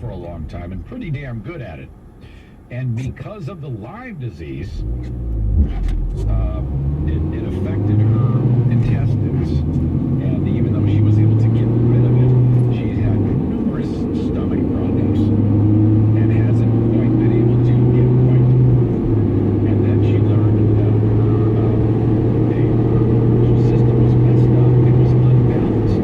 for a long time and pretty damn good at it. And because of the Lyme disease, it affected her intestines. And even though she was able to get rid of it, she had numerous stomach problems and hasn't quite been able to get right. And then she learned that her system was messed up. It was unbalanced.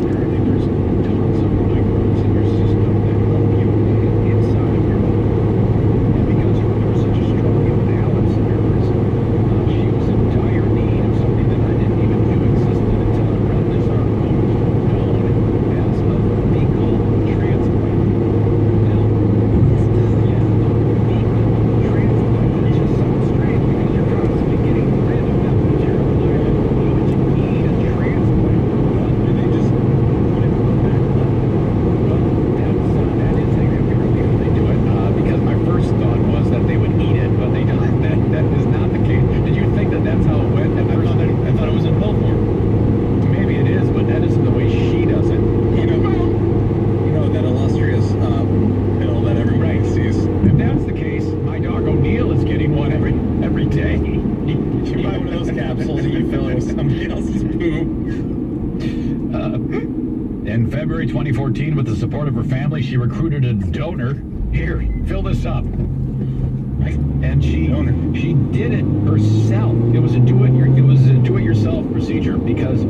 Apparently, there's tons of microbes in your system that help you inside of your body. And because there was such a strong imbalance in hers, she was in dire need of something that I didn't even know existed until I read this article, known as a fecal transplant. Now, yeah, fecal transplant, it just sounds strange because you're constantly getting rid of that material. Why would you need a transplant? Do they just put it back up? Well, that is apparently how they do it, because my first thought was that they would eat it, but they don't. That is not the case. Did you think that that's how it went? I thought it was in pill form. Maybe it is, but that isn't the way she does it. You know that illustrious pill that everybody sees. If that's the case, my dog O'Neill is getting one every day. You buy one of those capsules and you fill it with somebody else's poo. In February 2014, with the support of her family, she recruited a donor. Here, fill this up. Right? And she did it herself. It was a do-it-yourself procedure because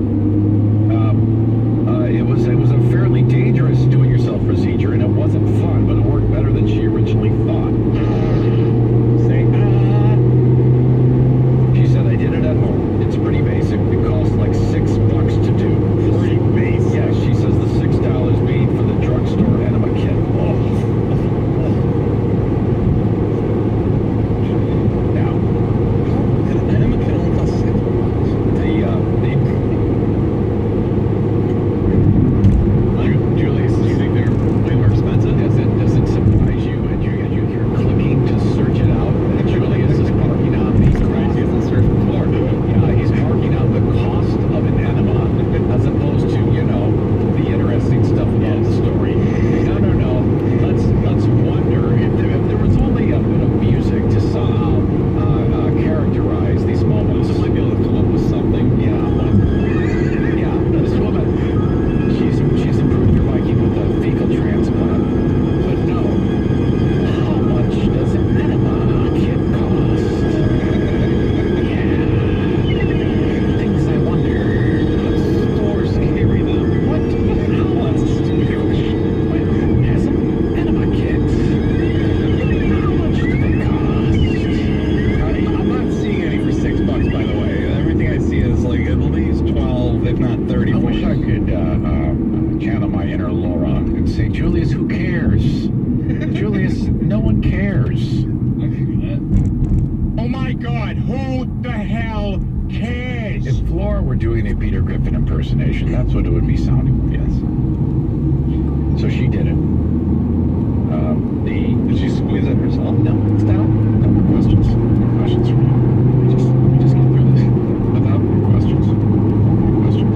it was a fairly dangerous do-it-yourself procedure, and it wasn't fun, but it worked better than she originally thought. She said, I did it at home. It's pretty basic. It costs like $6 to do. Pretty basic. Yeah, she says the $6 paid for the drugstore enema kit. Now, An enema kit only costs $6. Julius, do you think they're way more expensive? Does it surprise you as you hear clicking to search it out? And Julius is parking on the He hasn't searched before. Yeah, he's parking on the cost of an enema as opposed to, the interesting stuff about the story. No. Let's wonder if there was only a bit of music to somehow characterize these moments. I might be able to come up with something. Yeah, this woman, she's improved her liking with a fecal transplant, but no. How much does an enema kit cost? Yeah. Things I wonder. What stores carry them? What? How much? Who has an enema kit? How much do they cost? I'm not seeing any for $6, by the way. Everything I see is like at least 12, if not 30. I wish I could channel my inner Laura and say, Julius, who cares? Julius, no one cares. Oh my God, who the hell cares? If Flora were doing a Peter Griffin impersonation, that's what it would be sounding like. Yes. So she did it. Did she squeeze it herself? No, it's down. No more questions. No questions from you. Let me just get through this without more questions. More questions.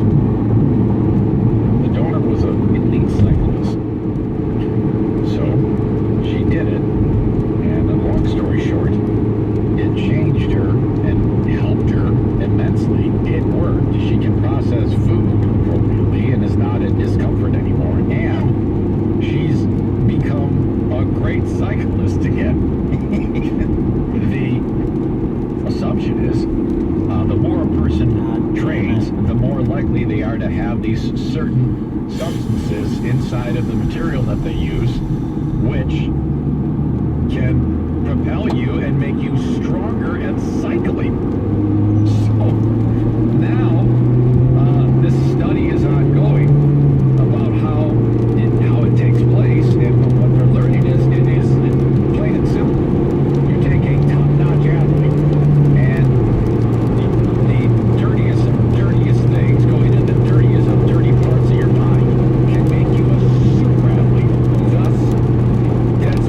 The donor was an elite cyclist. So she did it, and long story short, it changed her and helped her immensely. It worked. She can process food appropriately and is not in discomfort anymore. And she's become a great cyclist again. The assumption is the more a person trains, the more likely they are to have these certain substances inside of the material that they use, which can propel you and make you stronger at cycling. So now this study is ongoing about how it takes place, and what they're learning is it is plain and simple. You take a top-notch athlete, and the dirtiest things going into the dirtiest of dirty parts of your body can make you a super athlete. Thus, that's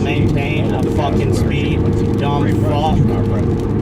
maintain a fucking speed, dumb fuck.